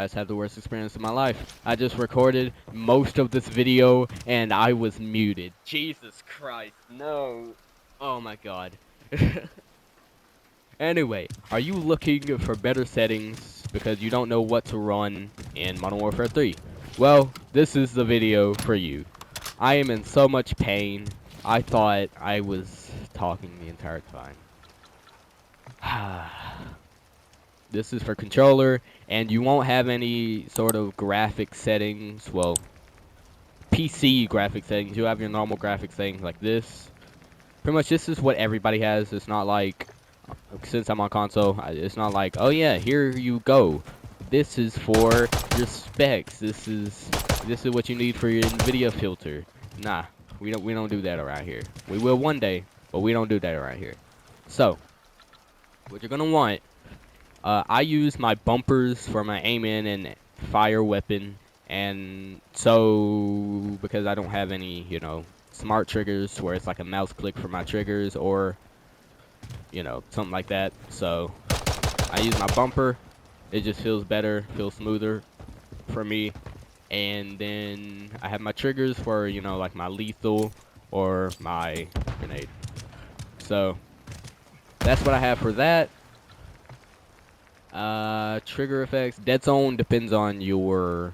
I just had the worst experience of my life. I just recorded most of this video and I was muted. Jesus Christ, no. Oh my god. Anyway, are you looking for better settings because you don't know what to run in Modern Warfare 3? Well, this is the video for you. I am in so much pain. I thought I was talking the entire time. This is for controller, and you won't have any sort of graphic settings. Well, PC graphic settings. You have your normal graphic settings like this. Pretty much this is what everybody has. It's not like, since I'm on console, it's not like, oh yeah, here you go. This is for your specs. This is what you need for your NVIDIA filter. Nah, we don't do that around here. We will one day, but we don't do that around here. So, what you're gonna want, I use my bumpers for my aim in and fire weapon, and so because I don't have any, smart triggers where it's like a mouse click for my triggers or, something like that. So I use my bumper. It just feels better, feels smoother for me. And then I have my triggers for, like my lethal or my grenade. So that's what I have for that. Trigger effects. Dead zone depends on your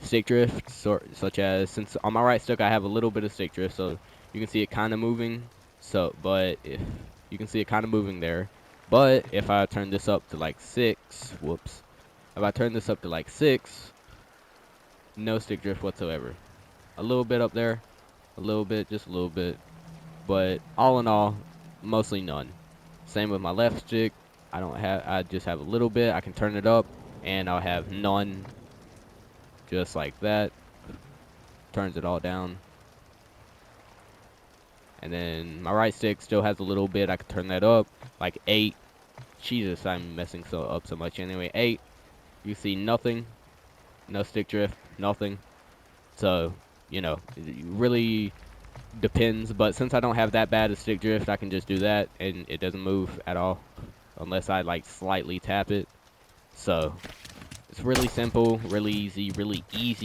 stick drift, such as, since on my right stick I have a little bit of stick drift, so you can see it kind of moving. So, but if you can see it kind of moving there, but if I turn this up to like 6, whoops, if I turn this up to like 6, no stick drift whatsoever. A little bit up there, a little bit, just a little bit, but all in all, mostly none. Same with my left stick. I just have a little bit. I can turn it up, and I'll have none. Just like that. Turns it all down. And then my right stick still has a little bit. I can turn that up, like 8. Jesus, I'm messing up so much. Anyway, 8. You see nothing. No stick drift, nothing. So, it really depends. But since I don't have that bad of stick drift, I can just do that, and it doesn't move at all. Unless I like slightly tap it. So it's really simple, really easy,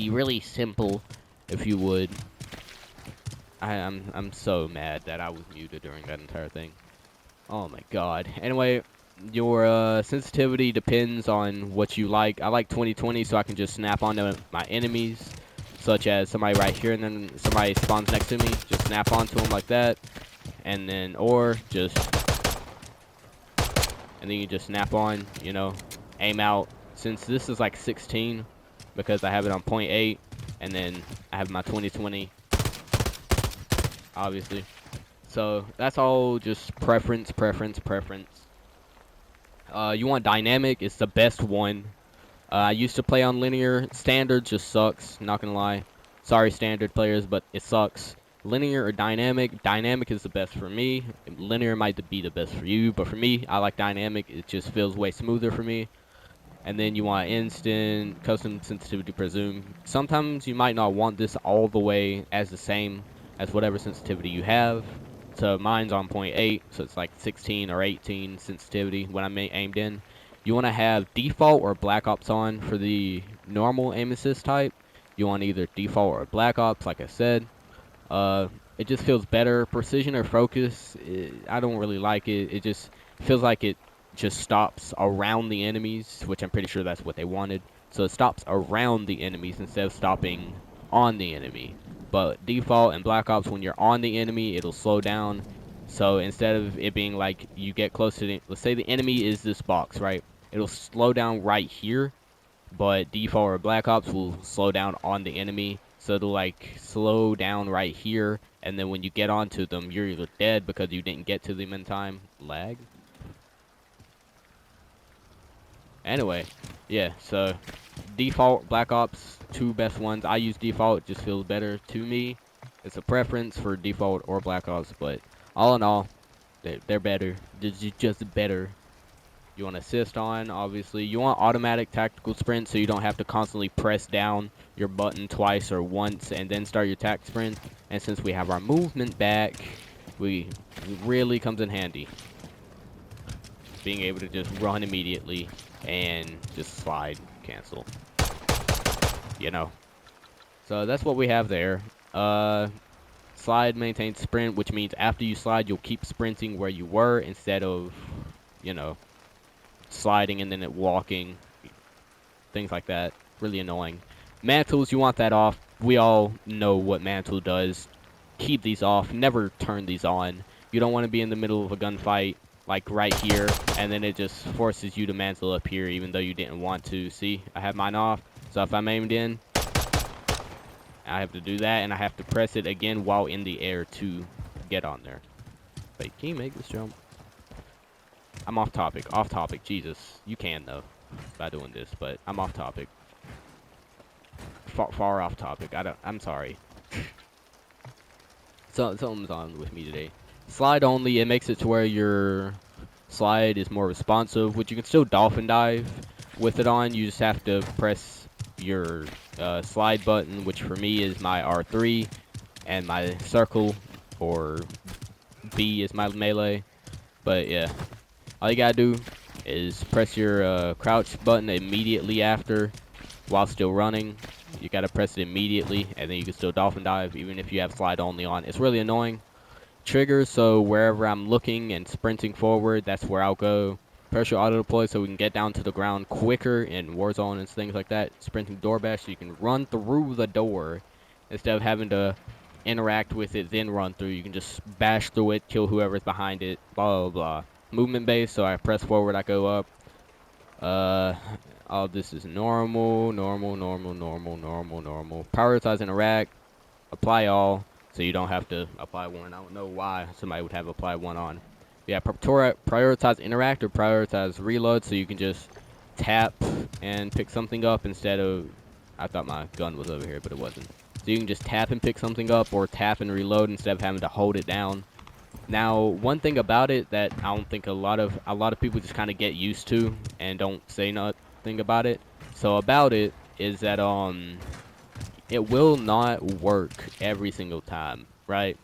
really simple, if you would. I'm so mad that I was muted during that entire thing. Oh my god. Anyway, your sensitivity depends on what you like. I like 2020 so I can just snap onto my enemies, such as somebody right here, and then somebody spawns next to me. Just snap onto them like that, and then and then you just snap on, aim out. Since this is like 16, because I have it on 0.8, and then I have my 2020, obviously. So that's all just preference. You want dynamic, it's the best one. I used to play on linear. Standard just sucks, not gonna lie. Sorry, standard players, but it sucks. Linear or dynamic. Dynamic is the best for me. Linear might be the best for you, but for me, I like dynamic. It just feels way smoother for me. And then you want instant, custom sensitivity presume. Sometimes you might not want this all the way as the same as whatever sensitivity you have. So mine's on 0.8, so it's like 16 or 18 sensitivity when I'm aimed in. You want to have default or black ops on for the normal aim assist type. You want either default or black ops, like I said. It just feels better. Precision or focus, I don't really like it. It just feels like it just stops around the enemies, which I'm pretty sure that's what they wanted. So it stops around the enemies instead of stopping on the enemy. But default and black ops, when you're on the enemy, it'll slow down. So instead of it being like you get close to let's say the enemy is this box, right? It'll slow down right here, but default or black ops will slow down on the enemy. So it'll like slow down right here, and then when you get onto them, you're either dead because you didn't get to them in time. Lag? Anyway, yeah, so default, black ops, 2 best ones. I use default, it just feels better to me. It's a preference for default or black ops, but all in all, they're better. They're just better. You want assist on, obviously. You want automatic tactical sprint so you don't have to constantly press down your button twice or once and then start your tac sprint. And since we have our movement back, it really comes in handy. being able to just run immediately and just slide, cancel, you know. So that's what we have there. Slide maintains sprint, which means after you slide, you'll keep sprinting where you were instead of, you know, sliding and then it walking, things like that. Really annoying. Mantles, you want that off. We all know what mantle does. Keep these off. Never turn these on. You don't want to be in the middle of a gunfight, like right here, and then it just forces you to mantle up here even though you didn't want to. See, I have mine off, so if I'm aimed in, I have to do that, and I have to press it again while in the air to get on there. Wait, can you make this jump? I'm off topic. Off topic. Jesus. You can, though, by doing this, but I'm off topic. Far off topic. I'm sorry. So, something's on with me today. Slide only. It makes it to where your slide is more responsive, which you can still dolphin dive with it on. You just have to press your slide button, which for me is my R3, and my circle, or B is my melee. But yeah, all you gotta do is press your crouch button immediately after, while still running. You gotta press it immediately, and then you can still dolphin dive, even if you have slide only on. It's really annoying. Triggers, so wherever I'm looking and sprinting forward, that's where I'll go. Parachute auto deploy, so we can get down to the ground quicker in Warzone and things like that. Sprinting door bash, so you can run through the door instead of having to interact with it, then run through. You can just bash through it, kill whoever's behind it, blah, blah, blah. Movement base, so I press forward, I go up. All this is normal. Prioritize interact, apply all, so you don't have to apply one. I don't know why somebody would have apply one on. Yeah, prioritize interact or prioritize reload, so you can just tap and pick something up instead of, I thought my gun was over here, but it wasn't. So you can just tap and pick something up, or tap and reload instead of having to hold it down. Now, one thing about it that I don't think a lot of people just kind of get used to and don't say nothing about it. So about it is that it will not work every single time, right?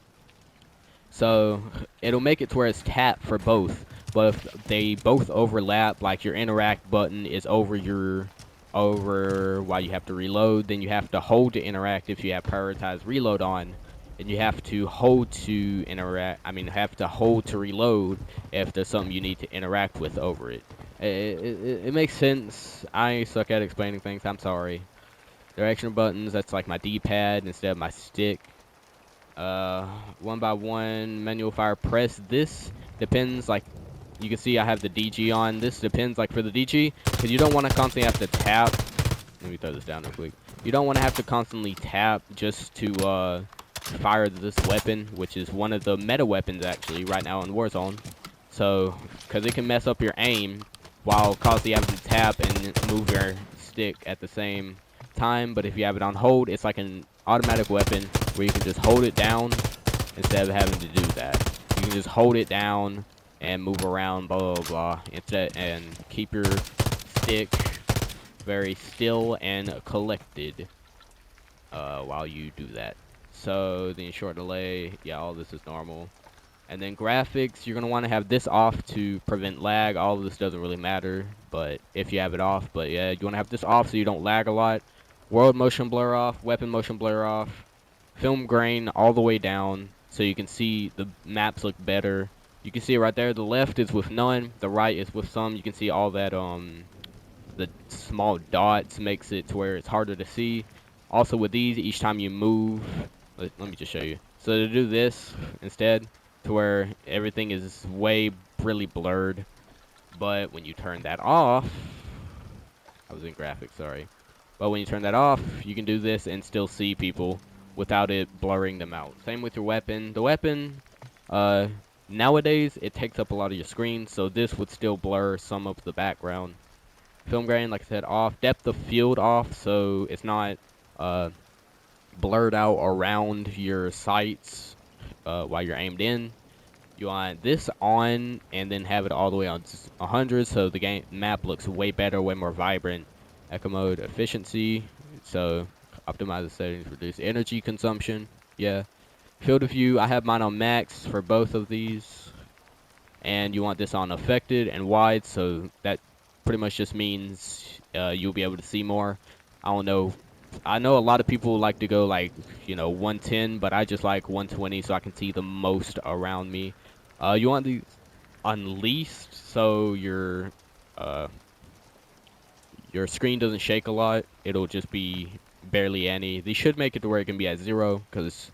So it'll make it to where it's tap for both, but if they both overlap, like your interact button is over while you have to reload, then you have to hold to interact if you have prioritize reload on, and you have to hold to have to hold to reload if there's something you need to interact with over it. It makes sense. I suck at explaining things. I'm sorry. Directional buttons, that's like my D-pad instead of my stick. One by one, manual fire press. This depends, like, you can see I have the DG on. This depends, like, for the DG, because you don't want to constantly have to tap. Let me throw this down real quick. You don't want to have to constantly tap just to, fire this weapon, which is one of the meta weapons, actually, right now in Warzone. So, because it can mess up your aim while constantly having to tap and move your stick at the same time. But if you have it on hold, it's like an automatic weapon where you can just hold it down instead of having to do that. You can just hold it down and move around, blah, blah, blah, and keep your stick very still and collected while you do that. So the short delay, yeah, all this is normal. And then graphics, you're going to want to have this off to prevent lag. All of this doesn't really matter, but if you have it off. But yeah, you want to have this off so you don't lag a lot. World motion blur off, weapon motion blur off, film grain all the way down so you can see the maps look better. You can see it right there. The left is with none, the right is with some. You can see all that the small dots makes it to where it's harder to see. Also with these, each time you move, let me just show you. So to do this instead, to where everything is way really blurred, but when you turn that off, I was in graphics, sorry. But when you turn that off, you can do this and still see people without it blurring them out. Same with your weapon. The weapon, nowadays, it takes up a lot of your screen, so this would still blur some of the background. Film grain, like I said, off. Depth of field off, so it's not blurred out around your sights while you're aimed in. You want this on and then have it all the way on 100, so the map looks way better, way more vibrant. Echo mode efficiency, so optimize the settings, reduce energy consumption. Yeah. Field of view, I have mine on max for both of these. and you want this on affected and wide, so that pretty much just means you'll be able to see more. I don't know. I know a lot of people like to go like 110, but I just like 120 so I can see the most around me. You want these unleashed so uh your screen doesn't shake a lot. It'll just be barely any. They should make it to where it can be at 0, because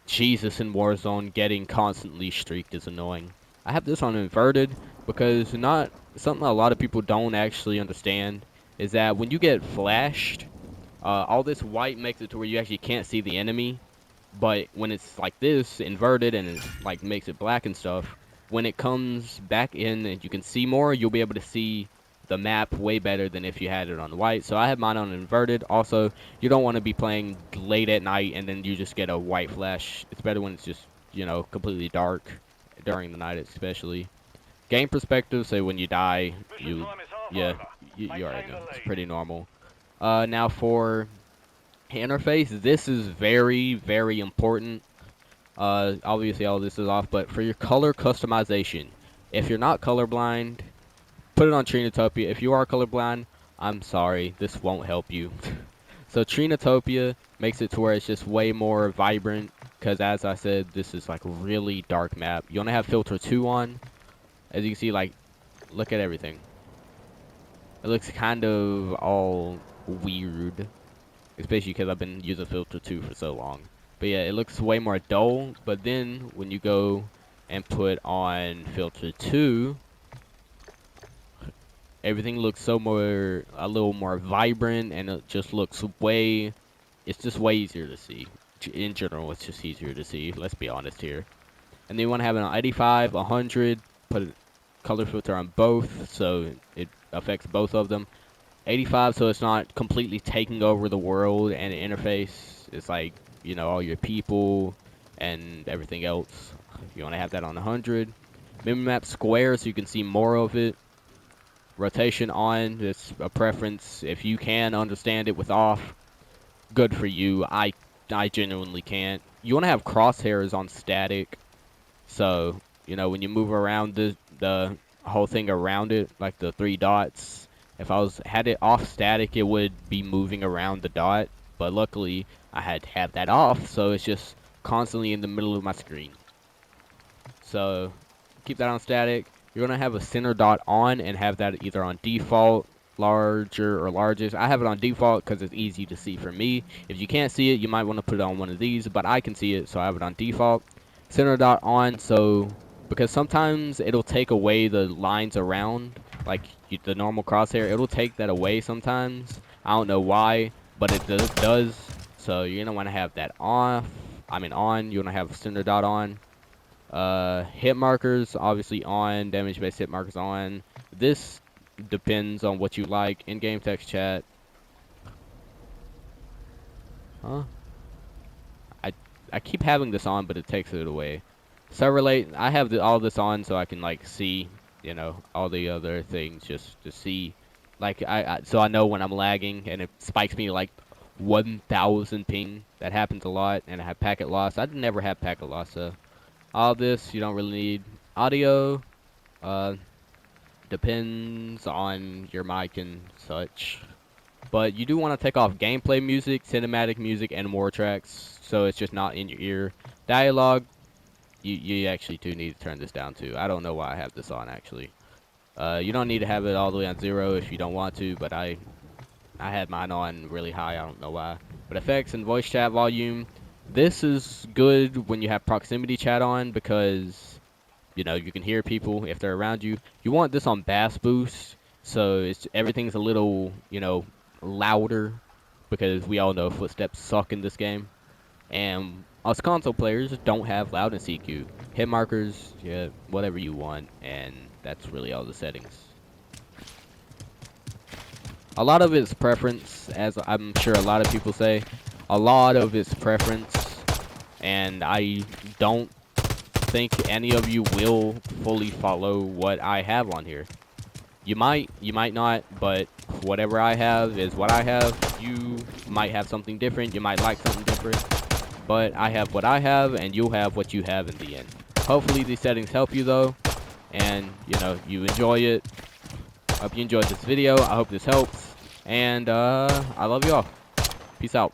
Jesus, in Warzone, getting constantly streaked is annoying. I have this on inverted because not something a lot of people don't actually understand is that when you get flashed, all this white makes it to where you actually can't see the enemy. But when it's like this, inverted, and it like makes it black and stuff, when it comes back in and you can see more, you'll be able to see the map way better than if you had it on white. So I have mine on inverted. Also, you don't want to be playing late at night and then you just get a white flash. It's better when it's just, completely dark during the night especially. Game perspective, so when you die, yeah, you already know. It's pretty normal. Now for interface, this is very, very important. Obviously all this is off, but for your color customization, if you're not colorblind, put it on Trinitopia. If you are colorblind, I'm sorry, this won't help you. So Trinitopia makes it to where it's just way more vibrant, because as I said, this is like a really dark map. You want to have filter 2 on. As you can see, like, look at everything. It looks kind of all weird, especially because I've been using filter 2 for so long. But yeah, it looks way more dull, but then when you go and put on filter 2, everything looks a little more vibrant, and it just looks it's just way easier to see. In general, it's just easier to see, let's be honest here. And then you want to have it on 85, 100, put a color filter on both, so it affects both of them. 85, so it's not completely taking over the world and the interface. It's like, all your people and everything else. You want to have that on 100. Memory map square so you can see more of it. Rotation on, it's a preference. If you can understand it with off, good for you. I genuinely can't. You want to have crosshairs on static. So, when you move around the whole thing around it, like the 3 dots, if I had it off static, it would be moving around the dot. But luckily, I had to have that off, so it's just constantly in the middle of my screen. So, keep that on static. You're going to have a center dot on and have that either on default, larger, or largest. I have it on default because it's easy to see for me. If you can't see it, you might want to put it on one of these, but I can see it, so I have it on default. Center dot on, so because sometimes it'll take away the lines around, like the normal crosshair, it'll take that away sometimes. I don't know why, but it does. So you're gonna want to have that on. You want to have center dot on. Hit markers obviously on. Damage based hit markers on. This depends on what you like. In-game text chat. Huh? I keep having this on, but it takes it away. Server late, I have all this on so I can like see, all the other things just to see. Like so I know when I'm lagging and it spikes me like 1,000 ping. That happens a lot, and I have packet loss. I'd never have packet loss, so all this you don't really need. Audio, depends on your mic and such. But you do want to take off gameplay music, cinematic music, and more tracks, so it's just not in your ear. Dialogue, you actually do need to turn this down too. I don't know why I have this on actually. You don't need to have it all the way on 0 if you don't want to, but I had mine on really high. I don't know why. But effects and voice chat volume, this is good when you have proximity chat on because you can hear people if they're around you. You want this on bass boost, so everything's a little louder because we all know footsteps suck in this game. And us console players don't have loud and CQ. Hit markers, yeah, whatever you want, and that's really all the settings. A lot of it's preference, as I'm sure a lot of people say. A lot of it's preference, and I don't think any of you will fully follow what I have on here. You might not, but whatever I have is what I have. You might have something different. You might like something different. But I have what I have, and you'll have what you have in the end. Hopefully these settings help you, though. and you enjoy it. I hope you enjoyed this video. I hope this helps, and I love you all. Peace out.